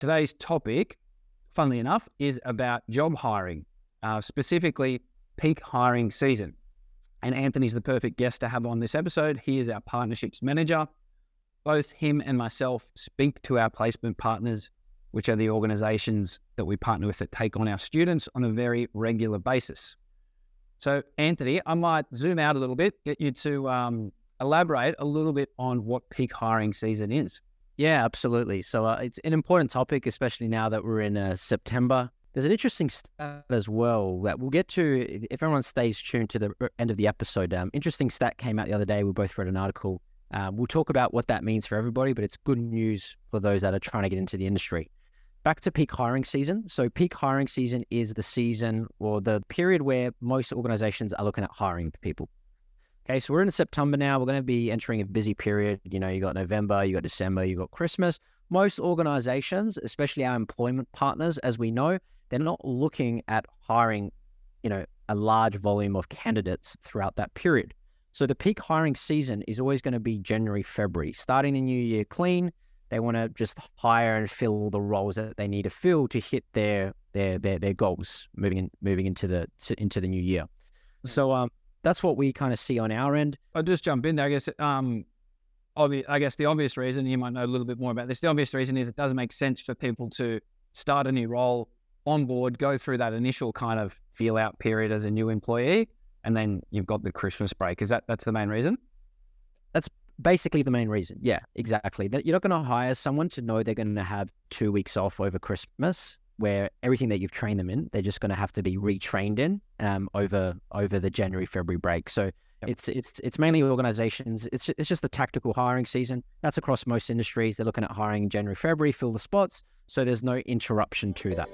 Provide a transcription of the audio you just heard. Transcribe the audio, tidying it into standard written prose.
Today's topic, funnily enough, is about job hiring, specifically peak hiring season. And Anthony's the perfect guest to have on this episode. He is our partnerships manager. Both him and myself speak to our placement partners, which are the organizations that we partner with that take on our students on a very regular basis. So, Anthony, I might zoom out a little bit, get you to elaborate a little bit on what peak hiring season is. Yeah, absolutely. So it's an important topic, especially now that we're in September. There's an interesting stat as well that we'll get to if everyone stays tuned to the end of the episode. Interesting stat came out the other day. We both read an article. We'll talk about what that means for everybody, but it's good news for those that are trying to get into the industry. Back to peak hiring season. So peak hiring season is the season or the period where most organizations are looking at hiring people. Okay, so we're in September now. We're going to be entering a busy period. You got November, you got December, you got Christmas. Most organizations, especially our employment partners, as we know, they're not looking at hiring, a large volume of candidates throughout that period. So the peak hiring season is always going to be January, February. Starting the new year clean, they want to just hire and fill all the roles that they need to fill to hit their goals moving into the new year. So that's what we kind of see on our end. I'll just jump in there. I guess the obvious reason, you might know a little bit more about this, the obvious reason is it doesn't make sense for people to start a new role, on board, go through that initial kind of feel out period as a new employee, and then you've got the Christmas break. That's the main reason? That's basically the main reason. Yeah, exactly. You're not going to hire someone to know they're going to have 2 weeks off over Christmas, where everything that you've trained them in, they're just going to have to be retrained in over the January, February break. So yep. It's mainly organizations. It's just the tactical hiring season. That's across most industries. They're looking at hiring in January, February, fill the spots. So there's no interruption to that.